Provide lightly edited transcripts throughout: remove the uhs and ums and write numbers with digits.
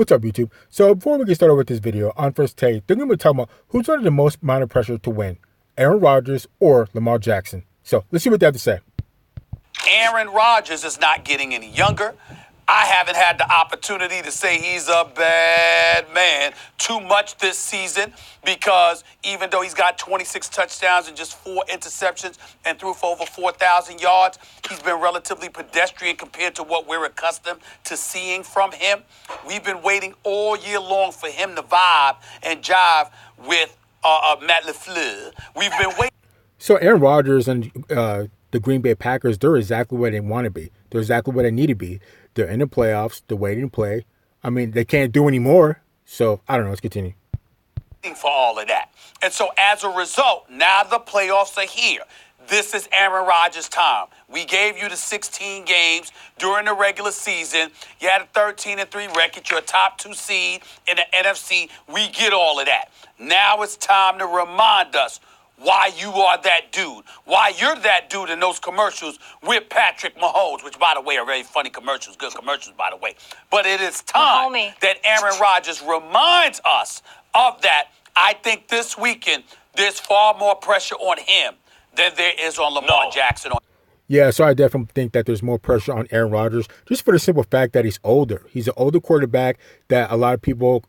What's up, YouTube? So before we get started with this video, on First Take, they're going to be talking about who's under the most amount of pressure to win, Aaron Rodgers or Lamar Jackson. So let's see what they have to say. Aaron Rodgers is not getting any younger. I haven't had the opportunity to say he's a bad man too much this season because even though he's got 26 touchdowns and just 4 interceptions and threw for over 4,000 yards, he's been relatively pedestrian compared to what we're accustomed to seeing from him. We've been waiting all year long for him to vibe and jive with Matt LaFleur. We've been waiting. So Aaron Rodgers and the Green Bay Packers, they're exactly where they want to be. They're exactly where they need to be. They're in the playoffs. They're waiting to play. I mean, they can't do any more. So, I don't know. Let's continue. For all of that. And so, as a result, now the playoffs are here. This is Aaron Rodgers' time. We gave you the 16 games during the regular season. You had a 13-3 record. You're a top 2 seed in the NFC. We get all of that. Now it's time to remind us why you are that dude, why you're that dude in those commercials with Patrick Mahomes, which, by the way, are very funny commercials, good commercials, by the way. But it is time that Aaron Rodgers reminds us of that. I think this weekend, there's far more pressure on him than there is on Lamar Jackson. Yeah, so I definitely think that there's more pressure on Aaron Rodgers just for the simple fact that he's older. He's an older quarterback that a lot of people,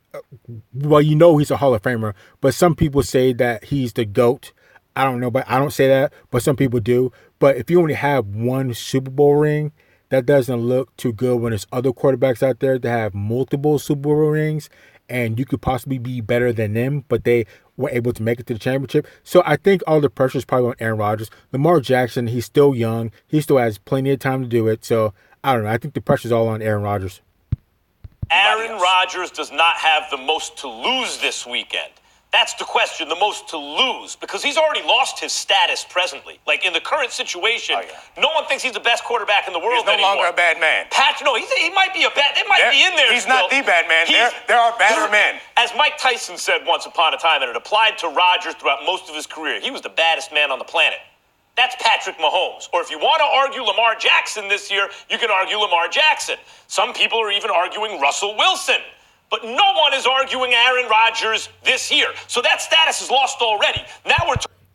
well, you know he's a Hall of Famer, but some people say that he's the GOAT. I don't know, but I don't say that, but some people do. But if you only have one Super Bowl ring, that doesn't look too good when there's other quarterbacks out there that have multiple Super Bowl rings, and you could possibly be better than them, but they were able to make it to the championship. So I think all the pressure is probably on Aaron Rodgers. Lamar Jackson, he's still young. He still has plenty of time to do it. So I don't know. I think the pressure is all on Aaron Rodgers. Aaron Rodgers does not have the most to lose this weekend. That's the question, the most to lose, because he's already lost his status presently. Like, in the current situation, no one thinks he's the best quarterback in the world anymore. He's no longer a bad man. Patrick, no, he might be a bad, it might be in there He's still. not the bad man. There are badder men. As Mike Tyson said once upon a time, and it applied to Rodgers throughout most of his career, he was the baddest man on the planet. That's Patrick Mahomes. Or if you want to argue Lamar Jackson this year, you can argue Lamar Jackson. Some people are even arguing Russell Wilson. But no one is arguing Aaron Rodgers this year. So that status is lost already.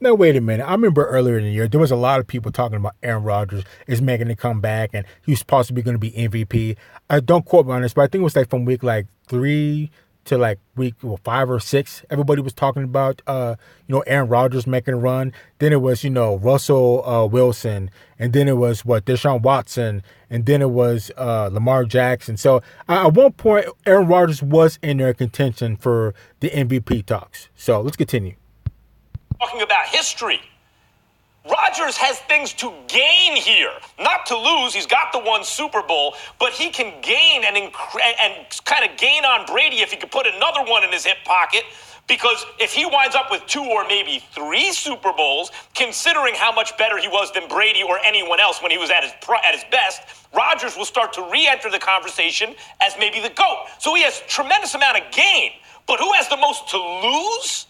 Now, wait a minute. I remember earlier in the year, there was a lot of people talking about Aaron Rodgers is making a comeback and he's possibly going to be MVP. Don't quote me on this, but I think it was like from week 3 to week 5 or 6. Everybody was talking about, Aaron Rodgers making a run. Then it was, Russell Wilson. And then it was, Deshaun Watson. And then it was Lamar Jackson. So at one point, Aaron Rodgers was in their contention for the MVP talks. So let's continue. Talking about history. Rodgers has things to gain here, not to lose. He's got the 1 Super Bowl, but he can gain and kind of gain on Brady if he could put another one in his hip pocket. Because if he winds up with 2 or maybe 3 Super Bowls, considering how much better he was than Brady or anyone else when he was at his best, Rodgers will start to re-enter the conversation as maybe the GOAT. So he has a tremendous amount of gain. But who has the most to lose?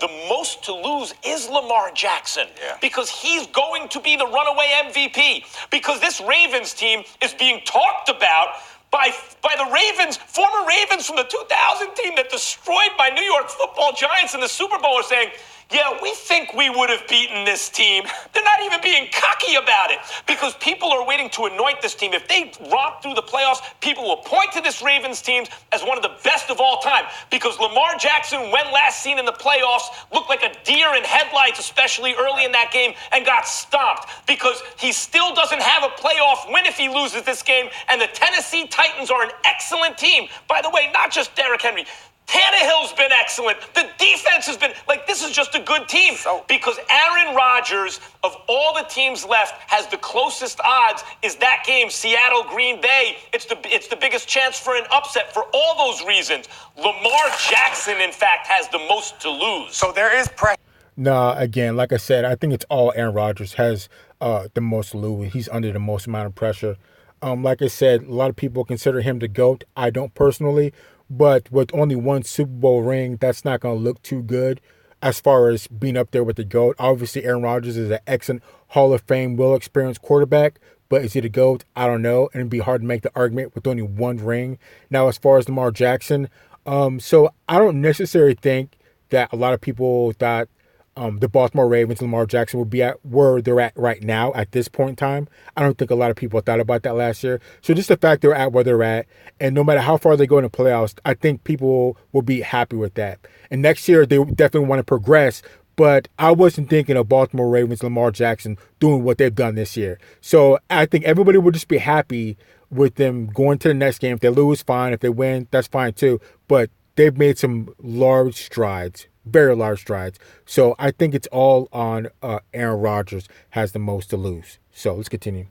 The most to lose is Lamar Jackson because he's going to be the runaway MVP because this Ravens team is being talked about by the Ravens, former Ravens from the 2000 team that destroyed my New York Football Giants in the Super Bowl are saying, yeah, we think we would have beaten this team. They're not even being cocky about it because people are waiting to anoint this team. If they romp through the playoffs, people will point to this Ravens team as one of the best of all time because Lamar Jackson, when last seen in the playoffs, looked like a deer in headlights, especially early in that game, and got stomped because he still doesn't have a playoff win if he loses this game. And the Tennessee Titans are an excellent team. By the way, not just Derrick Henry. Tannehill's been excellent. The defense has been, this is just a good team. Because Aaron Rodgers, of all the teams left, has the closest odds is that game, Seattle-Green Bay. It's the biggest chance for an upset for all those reasons. Lamar Jackson, in fact, has the most to lose. So there is pressure. No, again, like I said, I think it's all Aaron Rodgers has the most to lose. He's under the most amount of pressure. Like I said, a lot of people consider him the GOAT. I don't personally. But with only 1 Super Bowl ring, that's not going to look too good as far as being up there with the GOAT. Obviously, Aaron Rodgers is an excellent Hall of Fame, well-experienced quarterback. But is he the GOAT? I don't know. And it'd be hard to make the argument with only one ring. Now, as far as Lamar Jackson, so I don't necessarily think that a lot of people thought the Baltimore Ravens, Lamar Jackson, would be at where they're at right now at this point in time. I don't think a lot of people thought about that last year. So just the fact they're at where they're at, and no matter how far they go in the playoffs, I think people will be happy with that. And next year, they definitely want to progress. But I wasn't thinking of Baltimore Ravens, Lamar Jackson doing what they've done this year. So I think everybody would just be happy with them going to the next game. If they lose, fine. If they win, that's fine too. But they've made some large strides, very large strides. So I think it's all on Aaron Rodgers has the most to lose. So let's continue.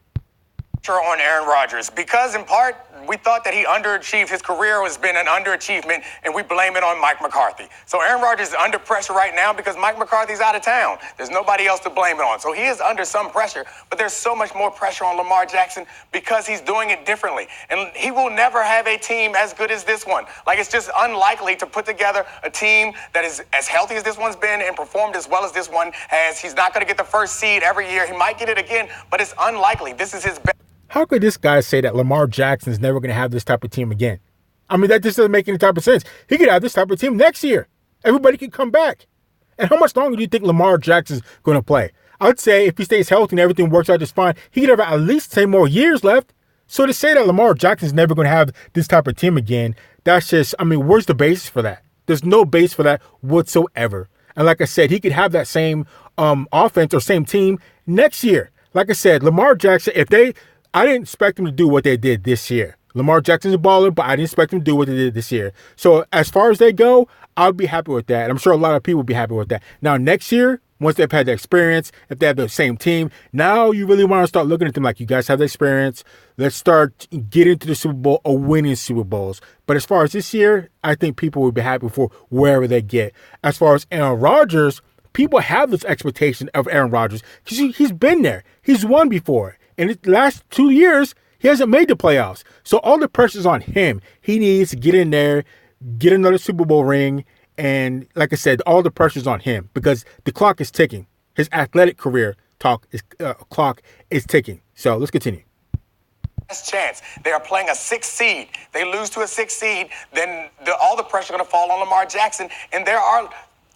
On Aaron Rodgers, because in part we thought that he underachieved. His career has been an underachievement, and we blame it on Mike McCarthy. So Aaron Rodgers is under pressure right now because Mike McCarthy's out of town. There's nobody else to blame it on. So he is under some pressure, but there's so much more pressure on Lamar Jackson because he's doing it differently. And he will never have a team as good as this one. Like, it's just unlikely to put together a team that is as healthy as this one's been and performed as well as this one has. He's not going to get the first seed every year. He might get it again, but it's unlikely. This is his best. How could this guy say that Lamar Jackson is never going to have this type of team again? I mean, that just doesn't make any type of sense. He could have this type of team next year. Everybody could come back. And how much longer do you think Lamar Jackson's going to play? I'd say if he stays healthy and everything works out just fine, he could have at least 10 more years left. So to say that Lamar Jackson's never going to have this type of team again, that's just, I mean, where's the basis for that? There's no base for that whatsoever. And like I said, he could have that same offense or same team next year. Like I said, Lamar Jackson, I didn't expect him to do what they did this year. Lamar Jackson's a baller, but I didn't expect him to do what they did this year. So as far as they go, I'll be happy with that. And I'm sure a lot of people will be happy with that. Now, next year, once they've had the experience, if they have the same team, now you really want to start looking at them like, you guys have the experience. Let's start getting to the Super Bowl or winning Super Bowls. But as far as this year, I think people will be happy for wherever they get. As far as Aaron Rodgers, people have this expectation of Aaron Rodgers because he's been there. He's won before. In the last 2 years, he hasn't made the playoffs. So all the pressure's on him. He needs to get in there, get another Super Bowl ring. And like I said, all the pressure's on him because the clock is ticking. His athletic career clock is ticking. So let's continue. Best chance. They are playing a 6th seed. They lose to a 6th seed, then all the pressure is going to fall on Lamar Jackson. And there are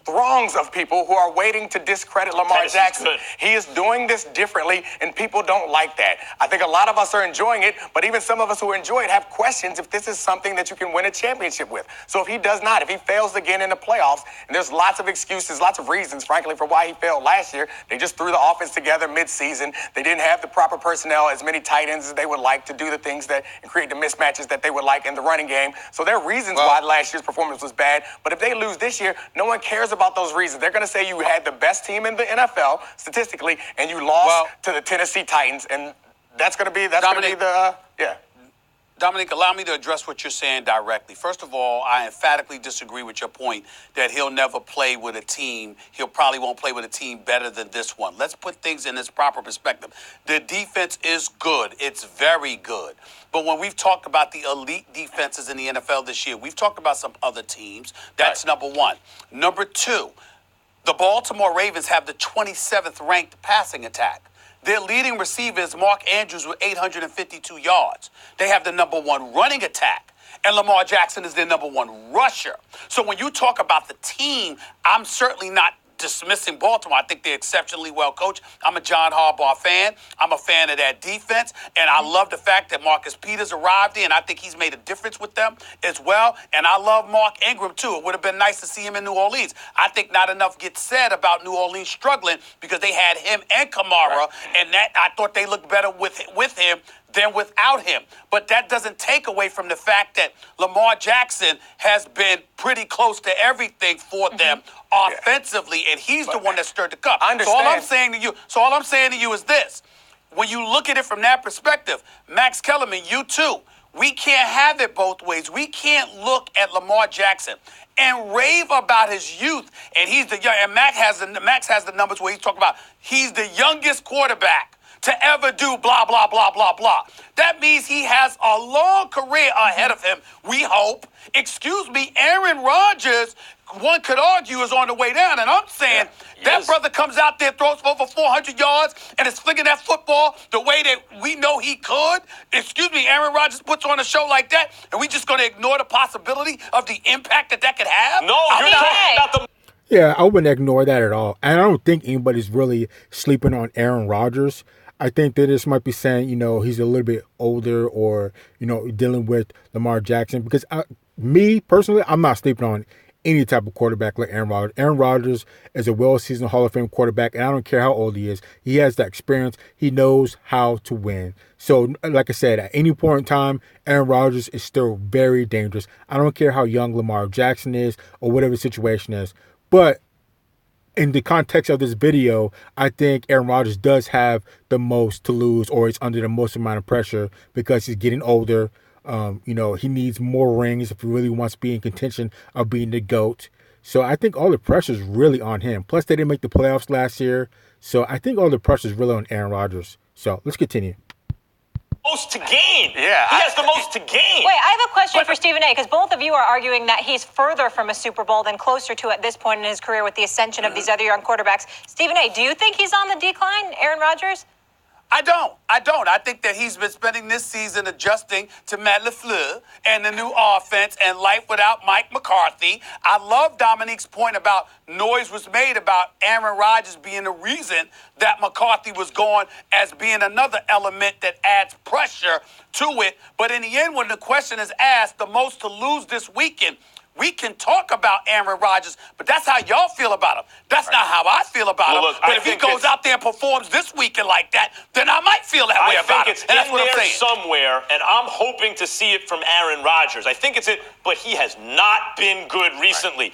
throngs of people who are waiting to discredit Lamar Jackson. He is doing this differently, and people don't like that. I think a lot of us are enjoying it, but even some of us who enjoy it have questions if this is something that you can win a championship with. So if he does not, if he fails again in the playoffs, and there's lots of excuses, lots of reasons, frankly, for why he failed last year. They just threw the offense together mid-season. They didn't have the proper personnel, as many tight ends as they would like to do the things that and create the mismatches that they would like in the running game. So there are reasons why last year's performance was bad. But if they lose this year, no one cares about those reasons. They're going to say you had the best team in the NFL statistically, and you lost to the Tennessee Titans, and that's going to be Dominic, allow me to address what you're saying directly. First of all, I emphatically disagree with your point that he'll never play with a team. He'll probably won't play with a team better than this one. Let's put things in its proper perspective. The defense is good. It's very good. But when we've talked about the elite defenses in the NFL this year, we've talked about some other teams. That's number one. Number two, the Baltimore Ravens have the 27th ranked passing attack. Their leading receiver is Mark Andrews with 852 yards. They have the number one running attack, and Lamar Jackson is their number one rusher. So when you talk about the team, I'm certainly not dismissing Baltimore. I think they're exceptionally well coached. I'm a John Harbaugh fan. I'm a fan of that defense, and I love the fact that Marcus Peters arrived in. I think he's made a difference with them as well, and I love Mark Ingram too. It would have been nice to see him in New Orleans. I think not enough gets said about New Orleans struggling because they had him and Kamara, and that I thought they looked better with him than without him. But that doesn't take away from the fact that Lamar Jackson has been pretty close to everything for them offensively, and he's the one that stirred the cup. I understand. So all I'm saying to you is this. When you look at it from that perspective, Max Kellerman, you too, we can't have it both ways. We can't look at Lamar Jackson and rave about his youth, and he's the young. And Max has the numbers where he's talking about he's the youngest quarterback to ever do blah, blah, blah, blah, blah. That means he has a long career ahead of him, we hope. Excuse me, Aaron Rodgers, one could argue, is on the way down. And I'm saying that brother comes out there, throws for over 400 yards, and is flinging that football the way that we know he could. Excuse me, Aaron Rodgers puts on a show like that, and we just going to ignore the possibility of the impact that could have? No, you're talking about the... Yeah, I wouldn't ignore that at all. And I don't think anybody's really sleeping on Aaron Rodgers. I think that this might be saying, he's a little bit older or, dealing with Lamar Jackson. Because me, personally, I'm not sleeping on any type of quarterback like Aaron Rodgers. Aaron Rodgers is a well-seasoned Hall of Fame quarterback, and I don't care how old he is. He has that experience. He knows how to win. So, like I said, at any point in time, Aaron Rodgers is still very dangerous. I don't care how young Lamar Jackson is or whatever the situation is. But in the context of this video, I think Aaron Rodgers does have the most to lose, or is under the most amount of pressure because he's getting older. He needs more rings if he really wants to be in contention of being the GOAT. So I think all the pressure is really on him. Plus, they didn't make the playoffs last year. So I think all the pressure is really on Aaron Rodgers. So let's continue. Most to gain. Yeah. He has the most to gain. Wait, I have a question for Stephen A, because both of you are arguing that he's further from a Super Bowl than closer to at this point in his career with the ascension of these other young quarterbacks. Stephen A, do you think he's on the decline, Aaron Rodgers? I don't. I think that he's been spending this season adjusting to Matt LaFleur and the new offense and life without Mike McCarthy. I love Dominique's point about noise was made about Aaron Rodgers being the reason that McCarthy was gone as being another element that adds pressure to it. But in the end, when the question is asked, the most to lose this weekend, we can talk about Aaron Rodgers, but that's how y'all feel about him. That's not how I feel about him. Look, but if he goes out there and performs this weekend like that, then I might feel that way about him. It's and that's what I'm saying. Somewhere, and I'm hoping to see it from Aaron Rodgers. I think it's it, but he has not been good recently.